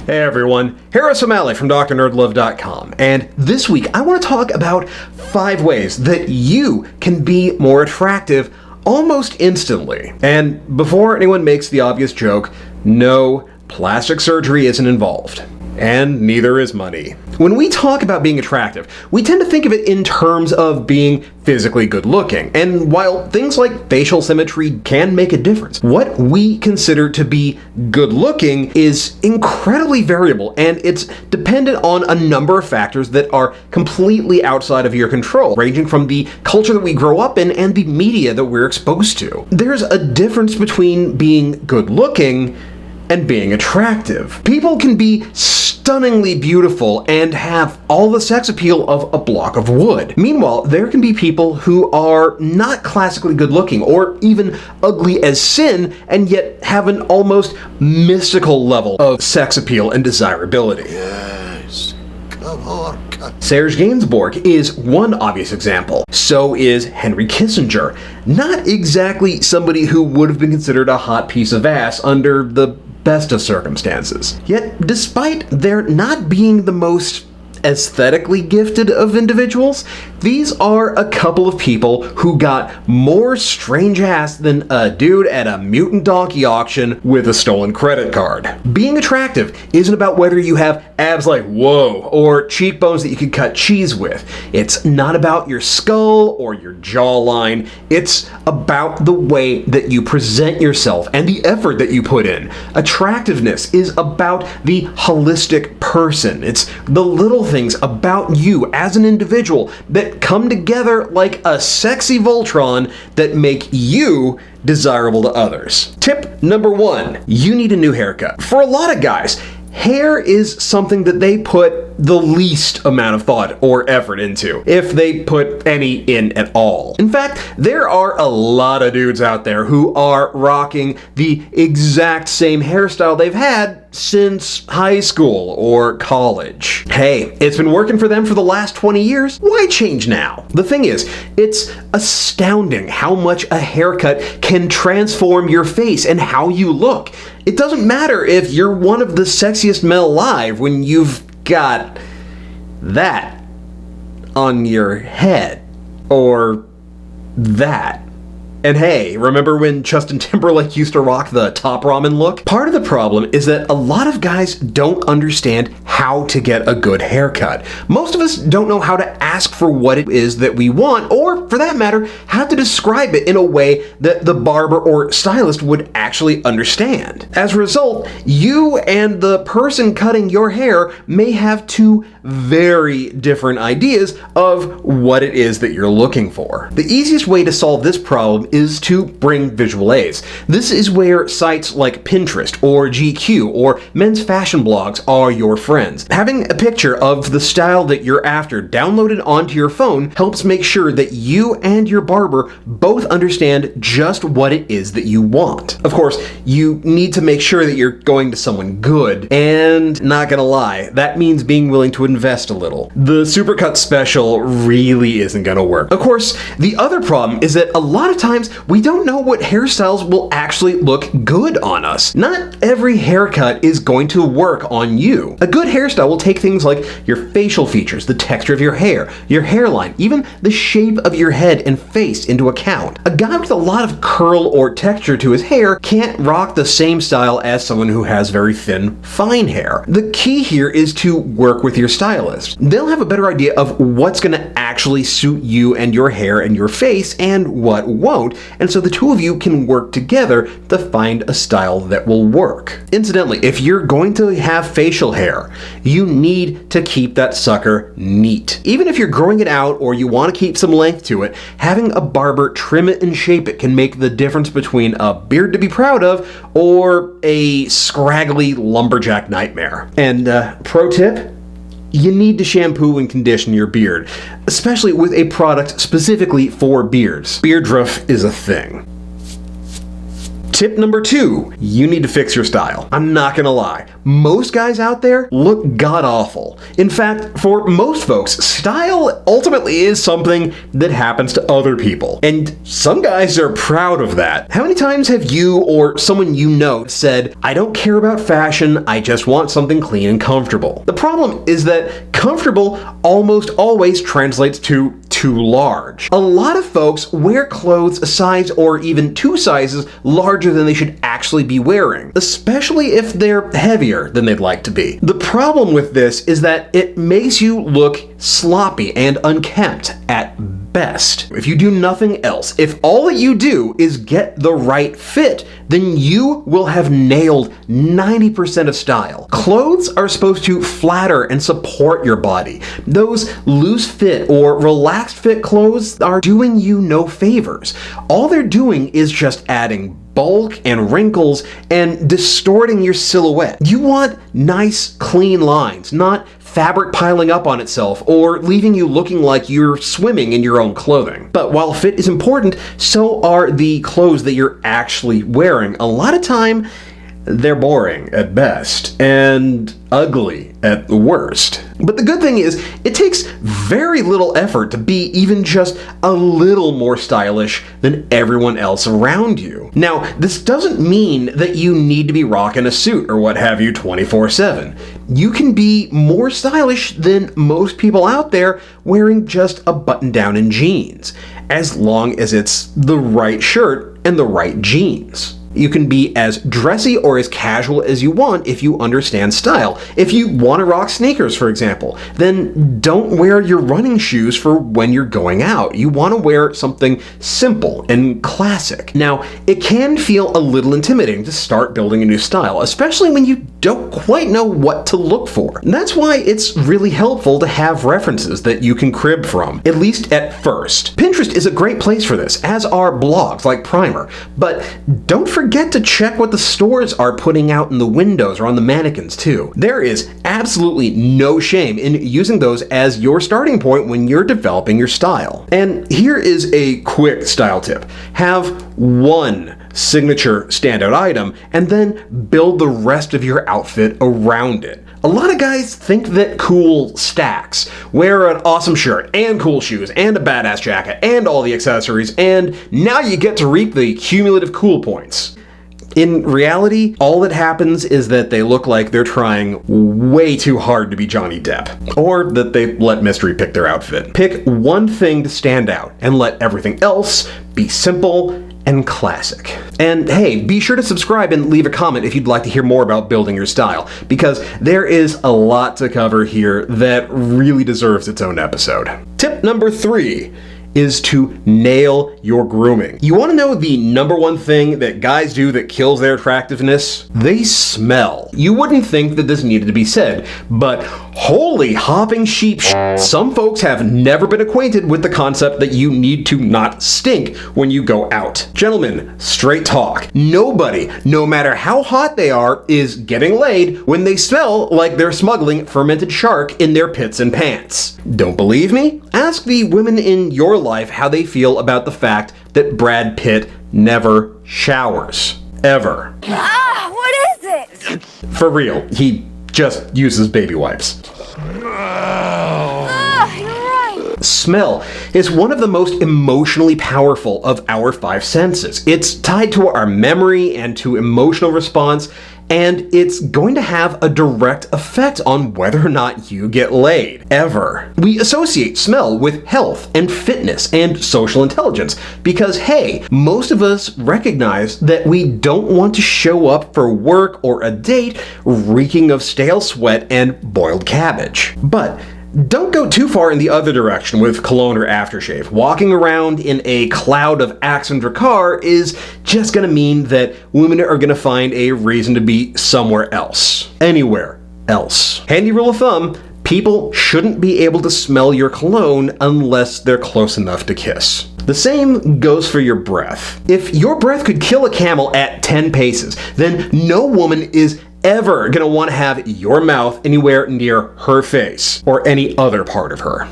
Hey everyone, Harris O'Malley from DrNerdLove.com, and this week I want to talk about 5 ways that you can be more attractive almost instantly. And before anyone makes the obvious joke, no, plastic surgery isn't involved. And neither is money. When we talk about being attractive, we tend to think of it in terms of being physically good looking. And while things like facial symmetry can make a difference, what we consider to be good looking is incredibly variable, and it's dependent on a number of factors that are completely outside of your control, ranging from the culture that we grow up in and the media that we're exposed to. There's a difference between being good looking and being attractive. People can be stunningly beautiful and have all the sex appeal of a block of wood. Meanwhile, there can be people who are not classically good looking or even ugly as sin and yet have an almost mystical level of sex appeal and desirability. Yes, come on. Serge Gainsbourg is one obvious example. So is Henry Kissinger. Not exactly somebody who would have been considered a hot piece of ass under the best of circumstances. Yet, despite their not being the most aesthetically gifted of individuals, these are a couple of people who got more strange ass than a dude at a mutant donkey auction with a stolen credit card. Being attractive isn't about whether you have abs like whoa or cheekbones that you can cut cheese with. It's not about your skull or your jawline. It's about the way that you present yourself and the effort that you put in. Attractiveness is about the holistic person. It's the little things about you as an individual that come together like a sexy Voltron that make you desirable to others. Tip number 1, you need a new haircut. For a lot of guys, hair is something that they put the least amount of thought or effort into, if they put any in at all. In fact, there are a lot of dudes out there who are rocking the exact same hairstyle they've had since high school or college. Hey, it's been working for them for the last 20 years. Why change now? The thing is, it's astounding how much a haircut can transform your face and how you look. It doesn't matter if you're one of the sexiest men alive when you've got that on your head, or that. And hey, remember when Justin Timberlake used to rock the top ramen look? Part of the problem is that a lot of guys don't understand how to get a good haircut. Most of us don't know how to ask for what it is that we want, or for that matter, how to describe it in a way that the barber or stylist would actually understand. As a result, you and the person cutting your hair may have 2 very different ideas of what it is that you're looking for. The easiest way to solve this problem is to bring visual aids. This is where sites like Pinterest or GQ or men's fashion blogs are your friends. Having a picture of the style that you're after downloaded onto your phone helps make sure that you and your barber both understand just what it is that you want. Of course, you need to make sure that you're going to someone good, and not gonna lie, that means being willing to invest a little. The Supercut Special really isn't gonna work. Of course, the other problem is that a lot of times we don't know what hairstyles will actually look good on us. Not every haircut is going to work on you. A good hairstyle will take things like your facial features, the texture of your hair, your hairline, even the shape of your head and face into account. A guy with a lot of curl or texture to his hair can't rock the same style as someone who has very thin, fine hair. The key here is to work with your stylist. They'll have a better idea of what's going to actually suit you and your hair and your face and what won't, and so the 2 of you can work together to find a style that will work. Incidentally, if you're going to have facial hair, you need to keep that sucker neat. Even if you're growing it out or you want to keep some length to it, having a barber trim it and shape it can make the difference between a beard to be proud of or a scraggly lumberjack nightmare. And pro tip, you need to shampoo and condition your beard, especially with a product specifically for beards. Beard rough is a thing. Tip number 2, you need to fix your style. I'm not gonna lie, most guys out there look god-awful. In fact, for most folks, style ultimately is something that happens to other people. And some guys are proud of that. How many times have you or someone you know said, I don't care about fashion, I just want something clean and comfortable? The problem is that comfortable almost always translates to too large. A lot of folks wear clothes a size or even 2 sizes larger than they should actually be wearing, especially if they're heavier than they'd like to be. The problem with this is that it makes you look sloppy and unkempt at best. If you do nothing else, if all that you do is get the right fit, then you will have nailed 90% of style. Clothes are supposed to flatter and support your body. Those loose fit or relaxed fit clothes are doing you no favors. All they're doing is just adding bulk and wrinkles and distorting your silhouette. You want nice, clean lines, not fabric piling up on itself or leaving you looking like you're swimming in your own clothing. But while fit is important, so are the clothes that you're actually wearing. A lot of time, they're boring at best and ugly at the worst. But the good thing is, it takes very little effort to be even just a little more stylish than everyone else around you. Now, this doesn't mean that you need to be rocking a suit or what have you 24/7. You can be more stylish than most people out there wearing just a button-down and jeans, as long as it's the right shirt and the right jeans. You can be as dressy or as casual as you want if you understand style. If you want to rock sneakers, for example, then don't wear your running shoes for when you're going out. You want to wear something simple and classic. Now, it can feel a little intimidating to start building a new style, especially when you don't quite know what to look for. And that's why it's really helpful to have references that you can crib from, at least at first. Pinterest is a great place for this, as are blogs like Primer. But don't forget to check what the stores are putting out in the windows or on the mannequins too. There is absolutely no shame in using those as your starting point when you're developing your style. And here is a quick style tip. Have one signature standout item and then build the rest of your outfit around it. A lot of guys think that cool stacks. Wear an awesome shirt and cool shoes and a badass jacket and all the accessories, and now you get to reap the cumulative cool points. In reality, all that happens is that they look like they're trying way too hard to be Johnny Depp, or that they let mystery pick their outfit. Pick one thing to stand out and let everything else be simple and classic. And hey, be sure to subscribe and leave a comment if you'd like to hear more about building your style, because there is a lot to cover here that really deserves its own episode. Tip number 3 is to nail your grooming. You want to know the number one thing that guys do that kills their attractiveness? They smell. You wouldn't think that this needed to be said, but holy hopping sheep some folks have never been acquainted with the concept that you need to not stink when you go out. Gentlemen, straight talk. Nobody, no matter how hot they are, is getting laid when they smell like they're smuggling fermented shark in their pits and pants. Don't believe me? Ask the women in your life how they feel about the fact that Brad Pitt never showers. Ever. What is it? For real, he just uses baby wipes. You're right. Smell is one of the most emotionally powerful of our 5 senses. It's tied to our memory and to emotional response, and it's going to have a direct effect on whether or not you get laid, ever. We associate smell with health and fitness and social intelligence because, hey, most of us recognize that we don't want to show up for work or a date reeking of stale sweat and boiled cabbage. But don't go too far in the other direction with cologne or aftershave. Walking around in a cloud of Axe and Drakkar is just gonna mean that women are gonna find a reason to be somewhere else. Anywhere else. Handy rule of thumb, people shouldn't be able to smell your cologne unless they're close enough to kiss. The same goes for your breath. If your breath could kill a camel at 10 paces, then no woman is ever gonna want to have your mouth anywhere near her face or any other part of her.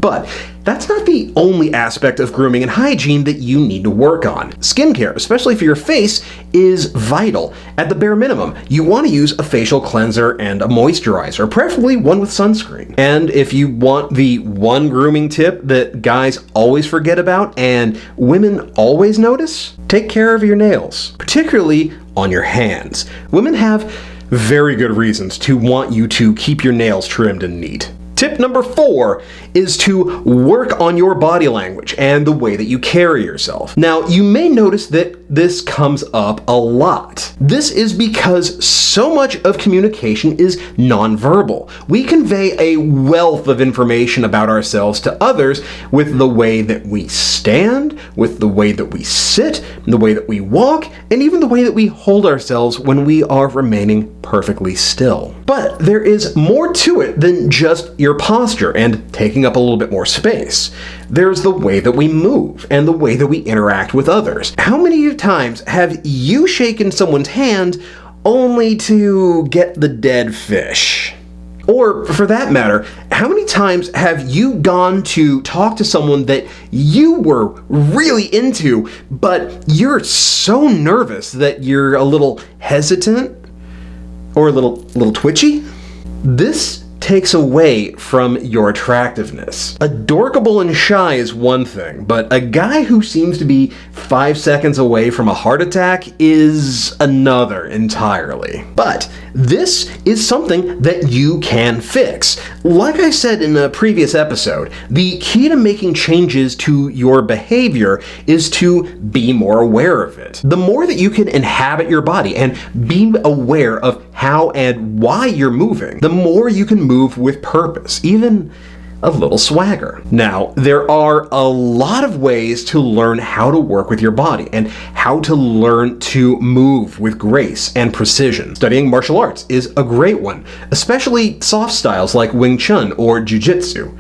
But that's not the only aspect of grooming and hygiene that you need to work on. Skincare, especially for your face, is vital. At the bare minimum, you want to use a facial cleanser and a moisturizer, preferably one with sunscreen. And if you want the one grooming tip that guys always forget about and women always notice, take care of your nails, particularly on your hands. Women have very good reasons to want you to keep your nails trimmed and neat. Tip number 4 is to work on your body language and the way that you carry yourself. Now, you may notice that this comes up a lot. This is because so much of communication is nonverbal. We convey a wealth of information about ourselves to others with the way that we stand, with the way that we sit, the way that we walk, and even the way that we hold ourselves when we are remaining perfectly still. But there is more to it than just your posture and taking up a little bit more space. There's the way that we move and the way that we interact with others. How many times have you shaken someone's hand only to get the dead fish? Or, for that matter, how many times have you gone to talk to someone that you were really into, but you're so nervous that you're a little hesitant or a little twitchy? This takes away from your attractiveness. Adorkable and shy is one thing, but a guy who seems to be 5 seconds away from a heart attack is another entirely. But this is something that you can fix. Like I said in a previous episode, the key to making changes to your behavior is to be more aware of it. The more that you can inhabit your body and be aware of how and why you're moving, the more you can move with purpose, even a little swagger. Now, there are a lot of ways to learn how to work with your body and how to learn to move with grace and precision. Studying martial arts is a great one, especially soft styles like Wing Chun or Jiu-Jitsu.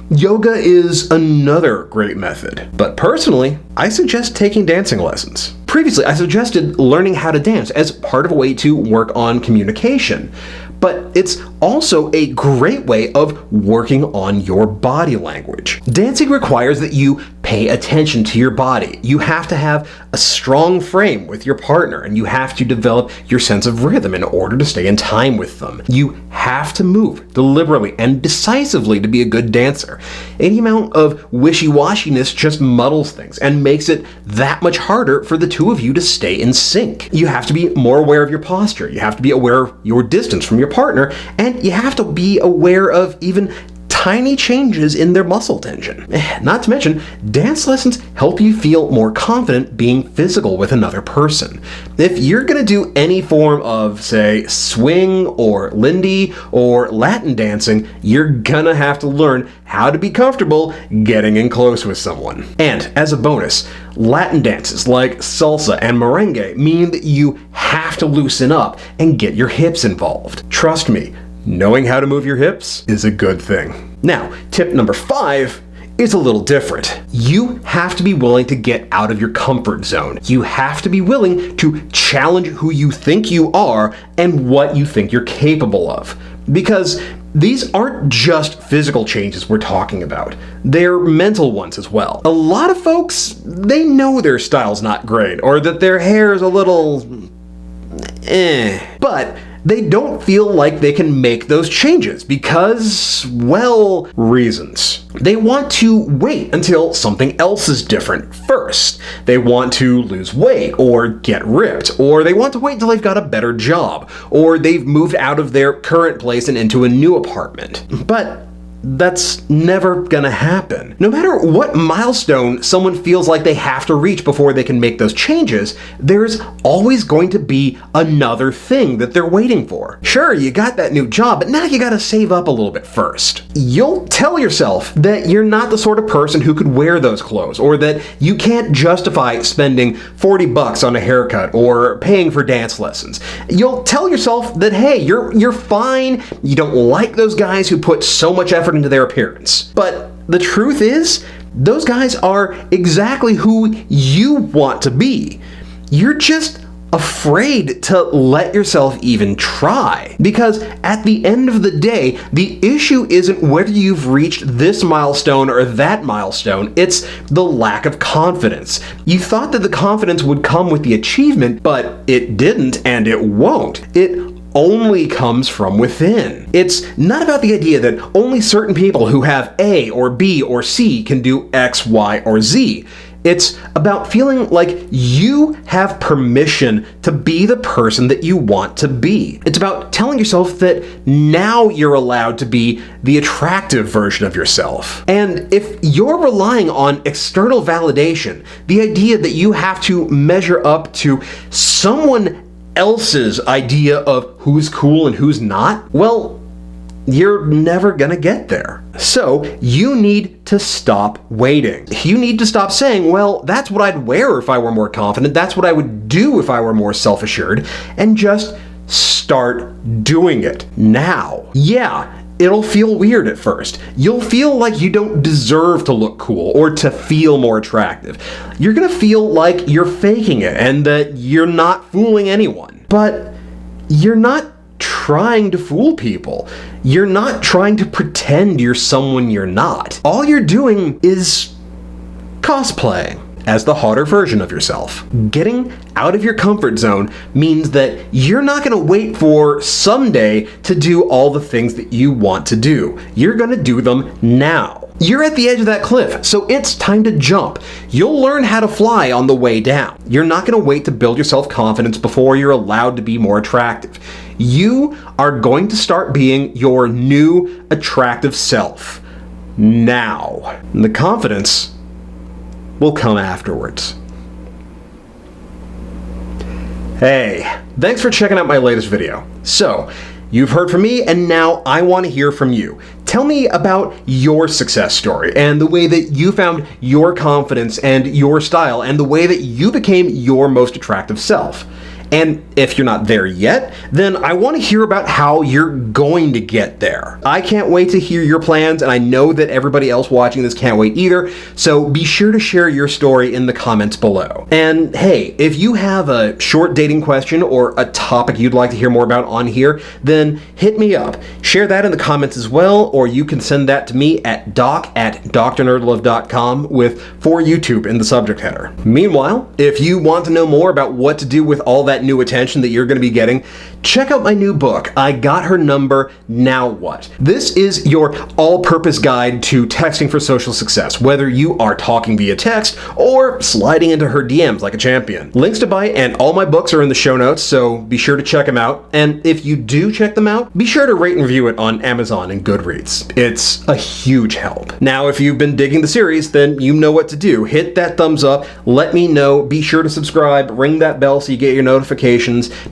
Yoga is another great method, but personally, I suggest taking dancing lessons. Previously, I suggested learning how to dance as part of a way to work on communication, but it's also a great way of working on your body language. Dancing requires that you pay attention to your body. You have to have a strong frame with your partner, and you have to develop your sense of rhythm in order to stay in time with them. You have to move deliberately and decisively to be a good dancer. Any amount of wishy-washiness just muddles things and makes it that much harder for the two of you to stay in sync. You have to be more aware of your posture. You have to be aware of your distance from your partner, and you have to be aware of even tiny changes in their muscle tension. Not to mention, dance lessons help you feel more confident being physical with another person. If you're gonna do any form of, say, swing or Lindy or Latin dancing, you're gonna have to learn how to be comfortable getting in close with someone. And as a bonus, Latin dances like salsa and merengue mean that you have to loosen up and get your hips involved. Trust me, knowing how to move your hips is a good thing. Now, tip number 5 is a little different. You have to be willing to get out of your comfort zone. You have to be willing to challenge who you think you are and what you think you're capable of. Because these aren't just physical changes we're talking about. They're mental ones as well. A lot of folks, they know their style's not great or that their hair is a little but they don't feel like they can make those changes because, well, reasons. They want to wait until something else is different first. They want to lose weight or get ripped, or they want to wait until they've got a better job, or they've moved out of their current place and into a new apartment. But that's never gonna happen. No matter what milestone someone feels like they have to reach before they can make those changes, there's always going to be another thing that they're waiting for. Sure, you got that new job, but now you gotta save up a little bit first. You'll tell yourself that you're not the sort of person who could wear those clothes, or that you can't justify spending $40 on a haircut or paying for dance lessons. You'll tell yourself that, hey, you're fine, you don't like those guys who put so much effort into their appearance. But the truth is, those guys are exactly who you want to be. You're just afraid to let yourself even try. Because at the end of the day, the issue isn't whether you've reached this milestone or that milestone, it's the lack of confidence. You thought that the confidence would come with the achievement, but it didn't and it won't. It only comes from within. It's not about the idea that only certain people who have A or B or C can do X, Y, or Z. It's about feeling like you have permission to be the person that you want to be. It's about telling yourself that now you're allowed to be the attractive version of yourself. And if you're relying on external validation, the idea that you have to measure up to someone else's idea of who's cool and who's not, well, you're never gonna get there. So you need to stop waiting. You need to stop saying, well, that's what I'd wear if I were more confident, that's what I would do if I were more self-assured, and just start doing it now. Yeah, it'll feel weird at first. You'll feel like you don't deserve to look cool or to feel more attractive. You're gonna feel like you're faking it and that you're not fooling anyone. But you're not trying to fool people. You're not trying to pretend you're someone you're not. All you're doing is cosplaying as the hotter version of yourself. Getting out of your comfort zone means that you're not gonna wait for someday to do all the things that you want to do. You're gonna do them now. You're at the edge of that cliff, so it's time to jump. You'll learn how to fly on the way down. You're not gonna wait to build your self-confidence before you're allowed to be more attractive. You are going to start being your new attractive self now. And the confidence will come afterwards. Hey, thanks for checking out my latest video. So, you've heard from me, and now I want to hear from you. Tell me about your success story and the way that you found your confidence and your style and the way that you became your most attractive self. And if you're not there yet, then I want to hear about how you're going to get there. I can't wait to hear your plans, and I know that everybody else watching this can't wait either, so be sure to share your story in the comments below. And hey, if you have a short dating question or a topic you'd like to hear more about on here, then hit me up. Share that in the comments as well, or you can send that to me at doc@drnerdlove.com with "for YouTube" in the subject header. Meanwhile, if you want to know more about what to do with all that new attention that you're going to be getting, check out my new book, I Got Her Number, Now What? This is your all-purpose guide to texting for social success, whether you are talking via text or sliding into her DMs like a champion. Links to buy and all my books are in the show notes, so be sure to check them out. And if you do check them out, be sure to rate and review it on Amazon and Goodreads. It's a huge help. Now, if you've been digging the series, then you know what to do. Hit that thumbs up, let me know, be sure to subscribe, ring that bell so you get your notifications,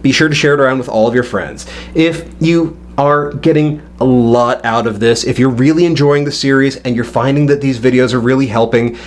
be sure to share it around with all of your friends. If you are getting a lot out of this, if you're really enjoying the series and you're finding that these videos are really helping,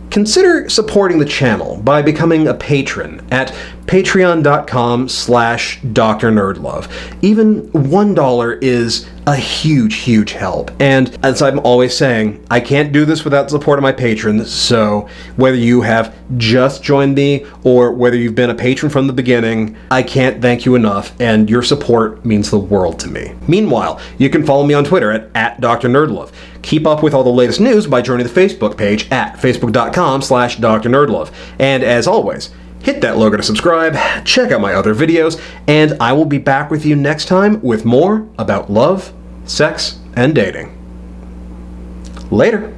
consider supporting the channel by becoming a patron at patreon.com/drnerdlove. Even $1 is a huge help. And as I'm always saying, I can't do this without the support of my patrons, so whether you have just joined me or whether you've been a patron from the beginning, I can't thank you enough, and your support means the world to me. Meanwhile, you can follow me on Twitter at @drnerdlove. Keep up with all the latest news by joining the Facebook page at facebook.com/drnerdlove. And as always, hit that logo to subscribe, check out my other videos, and I will be back with you next time with more about love, sex, and dating. Later.